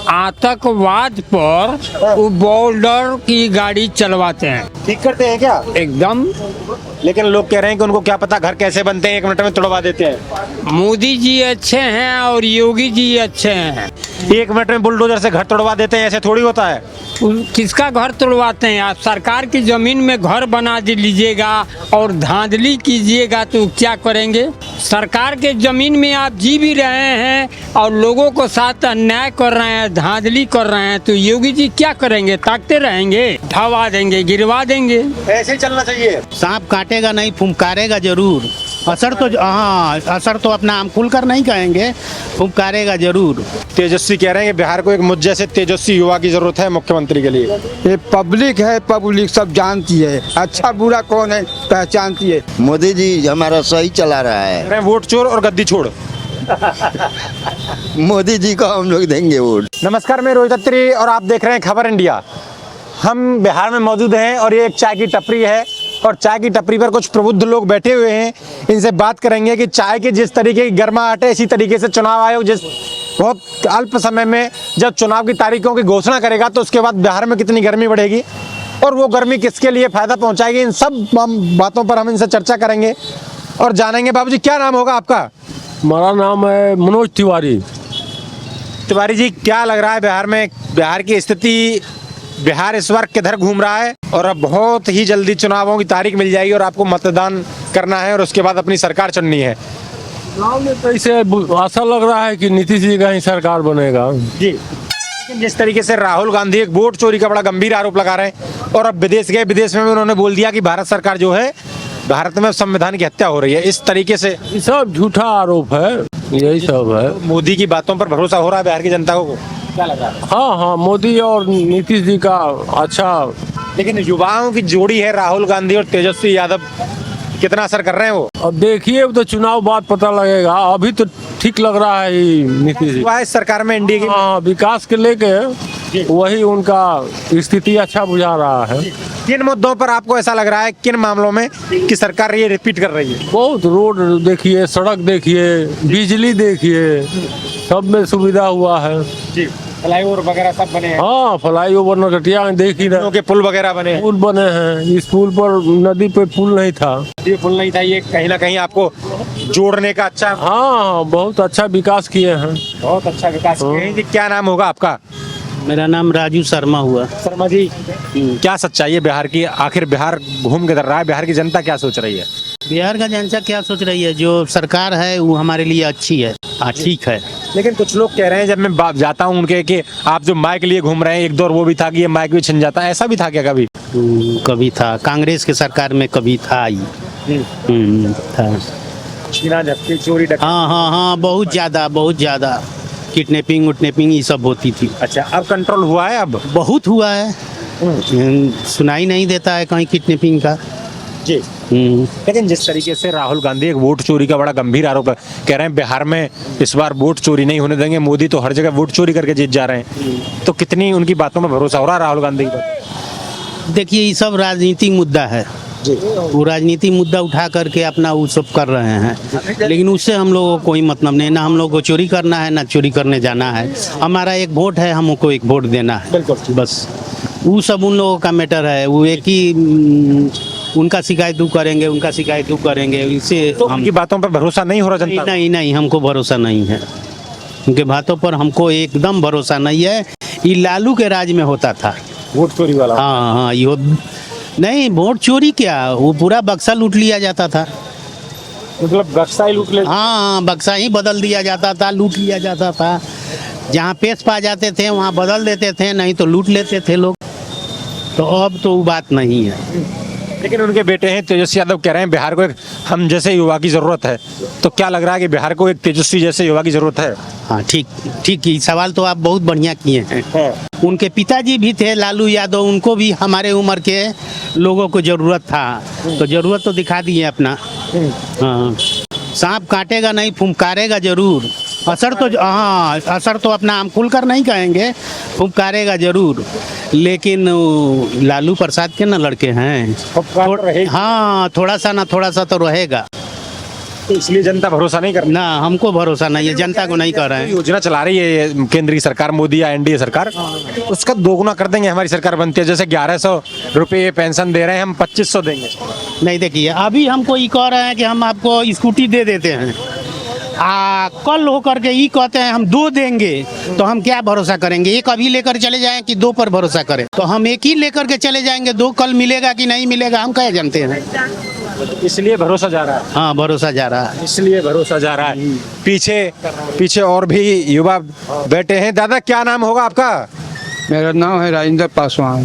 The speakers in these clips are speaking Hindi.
आतंकवाद पर वो बॉर्डर की गाड़ी चलवाते हैं। ठीक करते हैं क्या? एकदम। लेकिन लोग कह रहे हैं कि उनको क्या पता घर कैसे बनते हैं, 1 मिनट में तोड़वा देते हैं। मोदी जी अच्छे हैं और योगी जी अच्छे हैं। 1 मिनट में बुलडोजर से घर तोड़वा देते हैं, ऐसे थोड़ी होता है। किसका घर तोड़वाते हैं आप? सरकार की जमीन में घर बना लीजिएगा और धांधली कीजिएगा तो क्या करेंगे? सरकार के जमीन में आप जी भी रहे हैं और लोगों को साथ अन्याय कर रहे हैं, धांधली कर रहे हैं, तो योगी जी क्या करेंगे? ताकते रहेंगे, ढवा देंगे, गिरवा देंगे। ऐसे ही चलना चाहिए। सांप काटेगा नहीं, फुंकारेगा जरूर। असर तो अपना हम खुलकर नहीं कहेंगे, फुंकारेगा जरूर। तेजस्वी कह रहे हैं कि बिहार को एक मुझ जैसे तेजस्वी युवा की जरूरत है मुख्यमंत्री के लिए। ये पब्लिक है, पब्लिक सब जानती है, अच्छा बुरा कौन है पहचानती है। मोदी जी हमारा सही चला रहा है। कह रहे हैं वोट चोर और गद्दी छोड़। मोदी जी को हम लोग देंगे वोट। नमस्कार, मैं रोहित अत्री और आप देख रहे हैं खबर इंडिया। हम बिहार में मौजूद हैं और ये एक चाय की टपरी है और चाय की टपरी पर कुछ प्रबुद्ध लोग बैठे हुए हैं। इनसे बात करेंगे कि चाय के जिस तरीके की गर्माहट है, इसी तरीके से चुनाव आयोग जिस बहुत अल्प समय में जब चुनाव की तारीखों की घोषणा करेगा तो उसके बाद बिहार में कितनी गर्मी बढ़ेगी और वो गर्मी किसके लिए फ़ायदा पहुंचाएगी, इन सब बातों पर हम इनसे चर्चा करेंगे और जानेंगे। बाबूजी, क्या नाम होगा आपका? हमारा नाम है मनोज तिवारी। तिवारी जी, क्या लग रहा है बिहार में, बिहार की स्थिति, बिहार इस बार किधर घूम रहा है? और अब बहुत ही जल्दी चुनावों की तारीख मिल जाएगी और आपको मतदान करना है और उसके बाद अपनी सरकार चुननी है। चुनाव में तो इसे आशा लग रहा है कि नीतीश जी का ही सरकार बनेगा जी। लेकिन जिस तरीके से राहुल गांधी एक वोट चोरी का बड़ा गंभीर आरोप लगा रहे हैं और अब विदेश गए, विदेश में भी उन्होंने बोल दिया कि भारत सरकार जो है, भारत में संविधान की हत्या हो रही है। इस तरीके से ये सब झूठा आरोप है, यही सब है। मोदी की बातों पर भरोसा हो रहा है बिहार की जनता को? क्या लगा? हाँ, मोदी और नीतीश जी का अच्छा। लेकिन युवाओं की जोड़ी है राहुल गांधी और तेजस्वी यादव, कितना असर कर रहे हैं वो? अब देखिए, तो चुनाव बाद पता लगेगा। अभी तो ठीक लग रहा है नीतीश जी। इस सरकार में एनडीए की हाँ, विकास के लेके वही उनका स्थिति अच्छा बुझा रहा है। किन मुद्दों पर आपको ऐसा लग रहा है, किन मामलों में कि सरकार ये रिपीट कर रही है? बहुत रोड देखिए, सड़क देखिए, बिजली देखिए, सब में सुविधा हुआ है जी। फ्लाईओवर वगैरह सब बने हैं। हाँ, फ्लाईओवर नकटिया देख ही रहे, के पुल वगैरह बने हैं। पुल बने हैं। इस पुल पर, नदी पे पुल नहीं था, ये पुल नहीं था, ये कहीं ना कहीं आपको जोड़ने का अच्छा। हाँ, बहुत अच्छा विकास किए हैं। बहुत अच्छा विकास किए हैं जी। क्या नाम होगा आपका? मेरा नाम राजू शर्मा हुआ। शर्मा जी, क्या सच्चाई है बिहार की? आखिर बिहार घूम के रहा है, बिहार की जनता क्या सोच रही है? बिहार का जनता क्या सोच रही है? जो सरकार है वो हमारे लिए अच्छी है, ठीक है। लेकिन कुछ लोग कह रहे हैं, जब मैं जाता हूँ उनके, कि आप जो माइक लिए घूम रहे हैं, एक दौर वो भी था कि ये माइक भी छिन जाता है, ऐसा भी था क्या कभी? कभी था, कांग्रेस के सरकार में कभी था ही। था। छीना झपटी, चोरी डकैती। हाँ, बहुत ज्यादा किडनैपिंग उटनेपिंग ये सब होती थी। अच्छा, अब कंट्रोल हुआ है? अब बहुत हुआ है, सुनाई नहीं देता है कहीं किडनैपिंग का जी। लेकिन जिस तरीके से राहुल गांधी एक वोट चोरी का बड़ा गंभीर आरोप है, कह रहे हैं बिहार में इस बार वोट चोरी नहीं होने देंगे, मोदी तो हर जगह वोट चोरी करके जीत जा रहे हैं, तो कितनी उनकी बातों में भरोसा हो रहा है राहुल गांधी का? देखिए, ये सब राजनीतिक मुद्दा है जी। वो राजनीतिक मुद्दा उठा करके अपना वो सब कर रहे हैं, लेकिन उससे हम लोगों को कोई मतलब नहीं। ना हम लोग को चोरी करना है, ना चोरी करने जाना है। हमारा एक वोट है, हमको एक वोट देना है, बस। वो सब उन लोगों का मैटर है। वो एक ही उनका शिकायत दू करेंगे, इससे तो उनकी बातों पर भरोसा नहीं हो रहा जनता? नहीं, हमको भरोसा नहीं है उनके बातों पर, हमको एकदम भरोसा नहीं है। ये लालू के राज में होता था वोट चोरी वाला। हाँ, ये नहीं, वोट चोरी क्या, वो पूरा बक्सा लूट लिया जाता था। मतलब बक्सा ही लूट ले? हाँ, बक्सा ही बदल दिया जाता था, लूट लिया जाता था। जहाँ पेश पा जाते थे वहाँ बदल देते थे, नहीं तो लूट लेते थे लोग। तो अब तो वो बात नहीं है। लेकिन उनके बेटे हैं तेजस्वी यादव, कह रहे हैं बिहार को एक हम जैसे युवा की जरूरत है, तो क्या लग रहा है कि बिहार को एक तेजस्वी जैसे युवा की जरूरत है? हाँ, ठीक ही सवाल तो आप बहुत बढ़िया किए हैं। उनके पिताजी भी थे लालू यादव, उनको भी हमारे उम्र के लोगों को जरूरत था, तो जरूरत तो दिखा दिए अपना। हाँ, सांप काटेगा नहीं, फुंकारेगा जरूर। असर तो अपना हम खुलकर नहीं कहेंगे, फुंकारेगा जरूर। लेकिन लालू प्रसाद के ना लड़के हैं, हाँ, थोड़ा सा तो रहेगा। तो इसलिए जनता भरोसा नहीं कर ना हमको भरोसा नहीं है, जनता को नहीं कर रहे हैं। योजना चला रही है ये केंद्रीय सरकार, मोदी या एनडीए सरकार, उसका दोगुना कर देंगे हमारी सरकार बनती है। जैसे 1100 रुपये पेंशन दे रहे हैं, हम 2500 देंगे। नहीं देखिए, अभी हमको ये कह रहे हैं कि हम आपको स्कूटी दे देते हैं, कल होकर के ये कहते हैं हम 2 देंगे, तो हम क्या भरोसा करेंगे? एक अभी लेकर चले जाएं कि 2 पर भरोसा करें? तो हम एक ही लेकर के चले जाएंगे, 2 कल मिलेगा कि नहीं मिलेगा हम क्या जानते हैं। इसलिए भरोसा जा रहा है। हाँ, भरोसा जा रहा है। इसलिए भरोसा जा रहा है। पीछे और भी युवा बैठे हैं। दादा क्या नाम होगा आपका? मेरा नाम है राजेंद्र पासवान।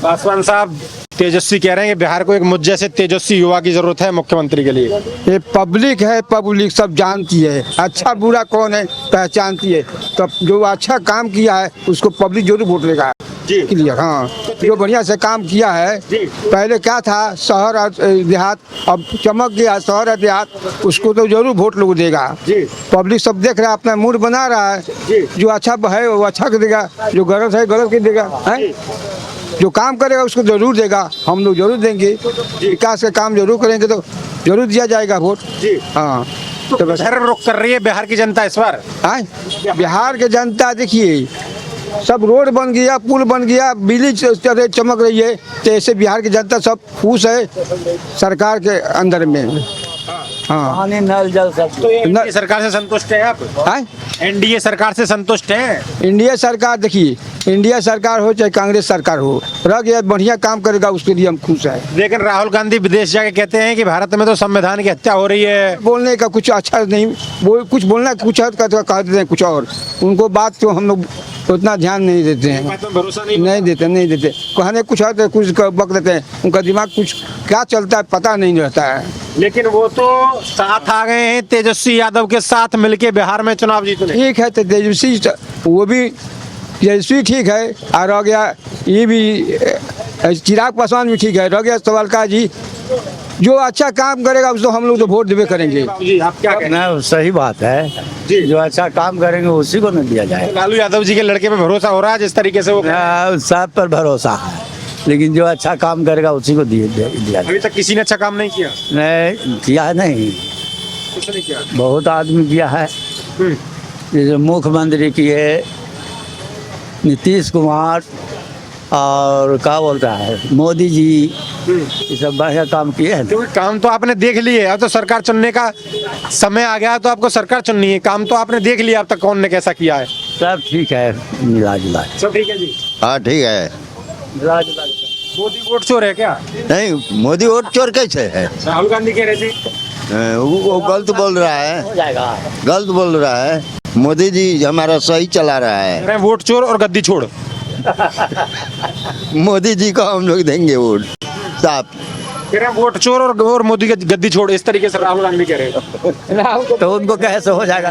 पासवान साहब, तेजस्वी कह रहे हैं कि बिहार को एक मुझ से तेजस्वी युवा की जरूरत है मुख्यमंत्री के लिए। ये पब्लिक है, पब्लिक सब जानती है, अच्छा बुरा कौन है पहचानती है। तब जो अच्छा काम किया है उसको पब्लिक जरूर वोट देगा। जी। क्लियर। हाँ, जो बढ़िया से काम किया है। जी। पहले क्या था, शहर और देहात, अब चमक गया शहर और देहात, उसको तो जरूर वोट लोग देगा। जी। पब्लिक सब देख रहा है, अपना मूड बना रहा है। जी। जो अच्छा है वो अच्छा कर देगा, जो गलत है गलत कर देगा। है जो काम करेगा उसको जरूर देगा, हम लोग जरूर देंगे। विकास के काम जरूर करेंगे तो जरूर दिया जाएगा वोट। जी। हाँ, तो बस रुख कर रही है बिहार की जनता इस बार। बिहार के जनता देखिए, सब रोड बन गया, पुल बन गया, बिजली चमक रही है, तो ऐसे बिहार की जनता सब खुश है सरकार के अंदर में। हाँ, पानी नल जल सब। तो एनडीए सरकार से संतुष्ट है आप? एनडीए सरकार से संतुष्ट है? इंडिया सरकार देखिए, इंडिया सरकार हो चाहे कांग्रेस सरकार हो, रह गया बढ़िया काम करेगा उसके लिए हम खुश हैं। लेकिन राहुल गांधी विदेश जाके कहते हैं कि भारत में तो संविधान की हत्या हो रही है। बोलने का कुछ अच्छा नहीं, कुछ बोलना कुछ और कह देते हैं कुछ और, उनको बात तो हम लोग उतना ध्यान नहीं देते हैं। भरोसा नहीं देते कहने कुछ और तो कुछ बक देते हैं, उनका दिमाग कुछ क्या चलता है पता नहीं रहता है। लेकिन वो तो साथ आ गए हैं तेजस्वी यादव के साथ मिलके बिहार में चुनाव जीतने। ठीक है, तो तेजस्वी वो भी तेजस्वी ठीक है, और रह गया ये भी चिराग पासवान भी ठीक है, रह गया तवलका जी। जो अच्छा काम करेगा उसको हम लोग तो वोट देवे करेंगे। जी, आप क्या कहते हैं? ना सही बात है जी, जो अच्छा काम करेंगे उसी को न दिया जाए। लालू यादव जी के लड़के पे भरोसा हो रहा है जिस तरीके से वो सब पर भरोसा है, लेकिन जो अच्छा काम करेगा उसी को दिया जाए। अभी तक किसी ने अच्छा काम नहीं किया। नहीं किया है, नहीं कुछ नहीं किया। बहुत आदमी किया है, जैसे मुख्यमंत्री किए, नीतीश कुमार और क्या बोलता है मोदी जी, ये सब बढ़िया काम किए हैं। क्योंकि काम तो आपने देख लिए, अब तो सरकार चुनने का समय आ गया, तो आपको सरकार चुननी है। काम तो आपने देख लिया अब तक कौन ने कैसा किया है। सब ठीक है, मिला जुला सब ठीक है जी। हाँ ठीक है। मिला जुला। मोदी वोट चोर है क्या? नहीं, मोदी वोट चोर कैसे है? राहुल गांधी कह रहे थे वो गलत बोल रहा है, हो जाएगा। गलत बोल रहा है। मोदी जी हमारा सही चला रहा है। कह रहे हैं वोट चोर और गद्दी छोड़। मोदी जी को हम लोग देंगे वोट साफ। कह रहे हैं वोट चोर और मोदी का गद्दी छोड़, इस तरीके से राहुल गांधी कह रहे हैं। तो उनको कैसे हो जाएगा?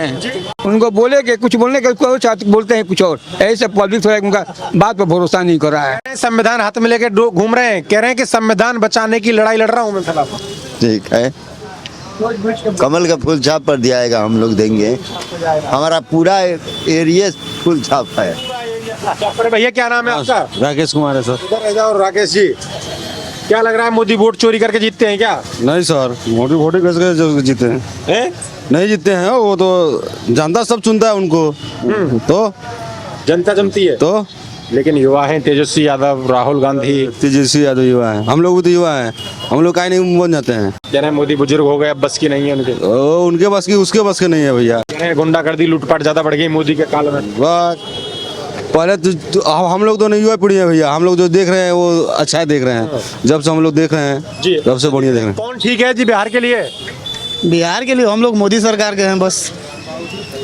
उनको बोले कि कुछ बोलने के कुछ बोलते हैं कुछ और, ऐसे पब्लिक थोड़ा उनका बात पर भरोसा नहीं कर रहा है। संविधान हाथ में लेके घूम रहे हैं, कह रहे हैं कि संविधान बचाने की लड़ाई लड़ रहा हूँ मैं खिलाफ। ठीक है, कमल का फूल छाप पर दिया जाएगा, हम लोग देंगे। हमारा पूरा एरिया फूल छाप है। अरे भैया क्या नाम है आपका? राकेश कुमार है सर। इधर रह जाओ राकेश जी, क्या लग रहा है मोदी वोट चोरी करके जीतते हैं क्या? नहीं सर, मोदी वोट कैसे जीते हैं? नहीं जीतते हैं, वो तो जनता सब चुनता है उनको। तो जनता चुनती है तो लेकिन युवा हैं तेजस्वी यादव, राहुल गांधी। तेजस्वी यादव युवा है, हम लोग भी तो युवा है, हम लोग काहे नहीं बन जाते हैं? कह रहे हैं मोदी बुजुर्ग हो गए, अब बस की नहीं है उनके। उनके बस की उसके बस के नहीं है भैया। कह रहे हैं गुंडागर्दी लूटपाट ज्यादा बढ़ गई मोदी के काल में। पहले तो हम लोग तो नहीं युवा पीढ़ी है भैया, हम लोग जो देख रहे हैं वो अच्छा है देख रहे हैं। जब से हम लोग देख रहे हैं जी, तब से बढ़िया देख रहे हैं। कौन ठीक है जी बिहार के लिए? बिहार के लिए हम लोग मोदी सरकार के हैं, बस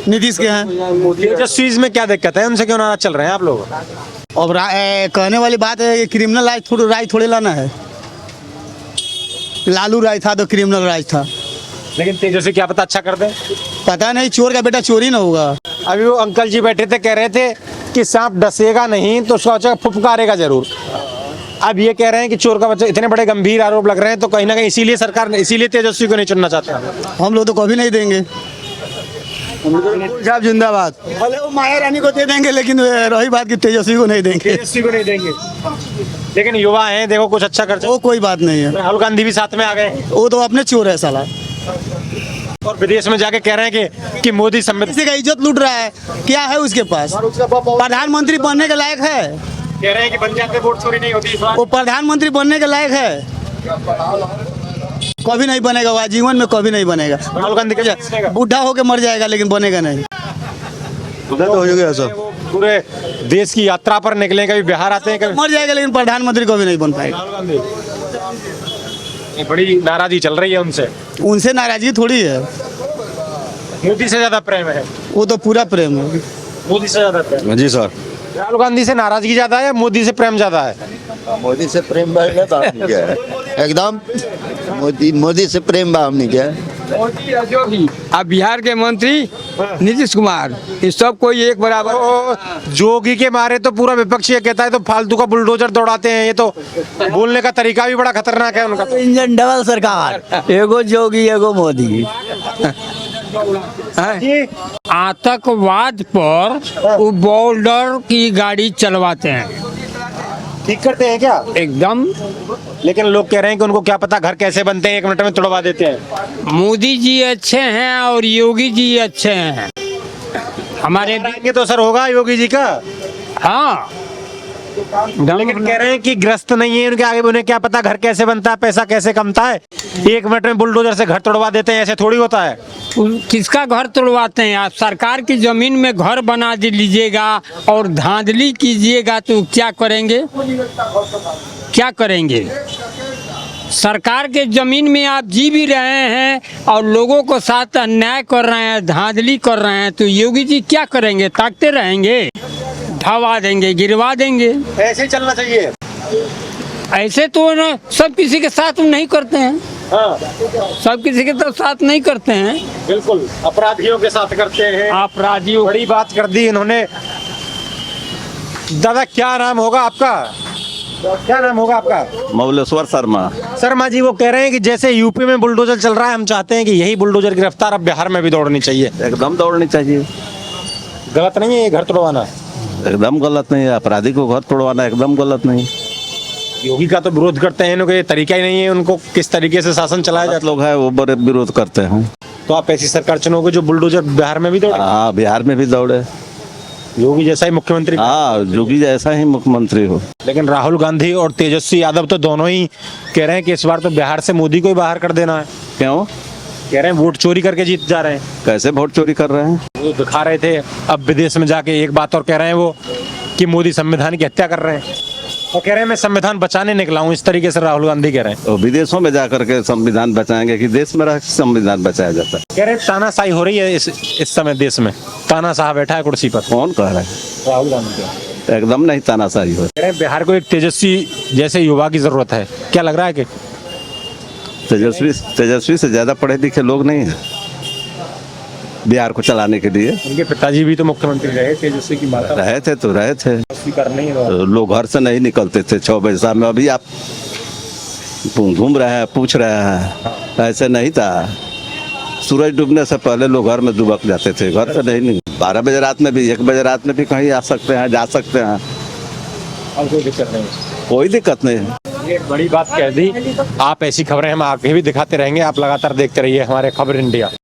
नीतीश के हैं। तेजस्वी में क्या दिक्कत है, उनसे क्यों नाराज चल रहे हैं आप लोग? अब कहने वाली बात है, क्रिमिनल राय थोड़ी लाना है। लालू राय था तो क्रिमिनल राज था, लेकिन तेजस्वी क्या पता अच्छा कर दे। पता नहीं, चोर का बेटा चोरी ना होगा। अभी वो अंकल जी बैठे थे, कह रहे थे कि सांप डसेगा नहीं तो सोचा फुफकारेगा जरूर। अब ये कह रहे हैं कि चोर का बच्चा, इतने बड़े गंभीर आरोप लग रहे हैं, तो कहीं ना कहीं इसीलिए सरकार, इसीलिए तेजस्वी को नहीं चुनना चाहते। हम लोग तो कभी नहीं देंगे। साहब जिंदाबाद। भले वो माया रानी को दे देंगे, लेकिन रही बात की तेजस्वी को नहीं देंगे। तेजस्वी को नहीं देंगे, लेकिन युवा हैं, देखो कुछ अच्छा कर। वो कोई बात नहीं है, राहुल गांधी भी साथ में आ गए। वो तो अपने चोर है साला। और विदेश में जाके कह रहे हैं कि मोदी संविधान किसी का इज्जत लूट रहा है, क्या है उसके पास? प्रधानमंत्री बनने के लायक है? कह रहे हैं कि बन जाते वोट चोरी नहीं होती इस बार। वो प्रधानमंत्री बनने के लायक है? कभी नहीं बनेगा, वह जीवन में कभी नहीं बनेगा। राहुल गांधी का बूढ़ा होके मर जाएगा लेकिन बनेगा नहीं। उधर तो हो गया सब। पूरे देश की यात्रा पर निकले, कभी बिहार आते हैं, कभी मर जाएगा लेकिन प्रधानमंत्री कभी नहीं बन पाएगा। राहुल गांधी ये बड़ी नाराजगी चल रही है उनसे। उनसे नाराजगी थोड़ी है, मोदी से ज्यादा प्रेम है। वो तो पूरा प्रेम है। मोदी से ज्यादा प्रेम। जी सर। राहुल गांधी से नाराजगी ज्यादा है या मोदी से प्रेम ज्यादा है? मोदी से प्रेम भाव क्या है एकदम। मोदी से प्रेम भाव नहीं क्या। अब बिहार के मंत्री नीतीश कुमार, ये सब कोई एक बराबर। जोगी के मारे तो पूरा विपक्ष ये कहता है तो फालतू का बुलडोजर दौड़ाते हैं। ये तो बोलने का तरीका भी बड़ा खतरनाक है उनका। इंजन डबल सरकार, एगो जोगी एगो मोदी। आतंकवाद पर वो बॉर्डर की गाड़ी चलवाते हैं ठीक करते हैं क्या? एकदम। लेकिन लोग कह रहे हैं कि उनको क्या पता घर कैसे बनते हैं, 1 मिनट में तोड़वा देते हैं। मोदी जी अच्छे हैं और योगी जी अच्छे हैं हमारे। ये तो सर होगा योगी जी का। हाँ, लेकिन कह रहे हैं कि ग्रस्त नहीं है उनके आगे, उन्हें क्या पता घर कैसे बनता है, पैसा कैसे कमता है। 1 मिनट में बुलडोजर से घर तोड़वा देते हैं, ऐसे थोड़ी होता है। किसका घर तोड़वाते हैं आप? सरकार की जमीन में घर बना लीजिएगा और धांधली कीजिएगा तो क्या करेंगे? क्या करेंगे? सरकार के जमीन में आप जी भी रहे हैं और लोगों को साथ अन्याय कर रहे हैं, धांधली कर रहे हैं, तो योगी जी क्या करेंगे? ताकते रहेंगे, ढवा देंगे, गिरवा देंगे। ऐसे ही चलना चाहिए। ऐसे तो ना सब किसी के साथ नहीं करते हैं। हाँ, सब किसी के तो साथ नहीं करते हैं। बिल्कुल अपराधियों के साथ करते हैं। अपराधियों बड़ी बात कर दी इन्होंने। दादा क्या नाम होगा आपका? क्या नाम होगा आपका? मौलेश्वर शर्मा। शर्मा जी, वो कह रहे हैं कि जैसे यूपी में बुलडोजर चल रहा है, हम चाहते हैं कि यही बुलडोजर की रफ्तार अब बिहार में भी दौड़नी चाहिए। एकदम दौड़नी चाहिए। गलत नहीं है ये घर तोड़वाना? एकदम गलत नहीं है। अपराधी को घर तोड़वाना एकदम गलत नहीं। योगी का तो विरोध करते हैं, इनको ये तरीका ही नहीं है उनको किस तरीके से शासन चलाया जाता। लोग है वो बड़े विरोध करते हैं। तो आप ऐसी सरकार चुनोगे जो बुलडोजर बिहार में भी दौड़े? हाँ, बिहार में भी दौड़े। योगी जैसा ही मुख्यमंत्री। हाँ, योगी जैसा ही मुख्यमंत्री हो। लेकिन राहुल गांधी और तेजस्वी यादव तो दोनों ही कह रहे हैं कि इस बार तो बिहार से मोदी को ही बाहर कर देना है। क्यों? कह रहे हैं वोट चोरी करके जीत जा रहे हैं। कैसे वोट चोरी कर रहे हैं? वो दिखा रहे थे, अब विदेश में जाके एक बात और कह रहे हैं वो कि मोदी संविधान की हत्या कर रहे हैं और कह रहे हैं मैं संविधान बचाने निकला हूँ। इस तरीके से राहुल गांधी कह रहे हैं। तो विदेशों में जाकर के संविधान बचाएंगे कि देश में रह संविधान बचाया जाता है? कह रहे हैं तानाशाही हो रही है इस समय देश में। तानाशाह बैठा है कुर्सी पर। कौन कह रहा है? राहुल गांधी। एकदम नहीं तानाशाही हो। कह रहे हैं बिहार को एक तेजस्वी जैसे युवा की जरूरत है। क्या लग रहा है कि तेजस्वी से ज्यादा पढ़े लिखे लोग नहीं है बिहार को चलाने के लिए? उनके पिताजी भी तो मुख्यमंत्री रहे, तेजस्वी की माता रहे थे तो रहे थे। तो लोग घर से नहीं निकलते थे 6 बजे शाम में। अभी आप घूम रहे हैं, पूछ रहे हैं, ऐसे नहीं था। सूरज डूबने से पहले लोग घर में दुबक जाते थे, घर से नहीं। 12 बजे रात में भी, 1 बजे रात में भी कहीं आ सकते हैं, जा सकते हैं। और कोई दिक्कत नहीं? कोई दिक्कत नहीं है। ये बड़ी बात कह दी। आप ऐसी खबरें हम आगे भी दिखाते रहेंगे। आप लगातार देखते रहिए हमारे खबर इंडिया।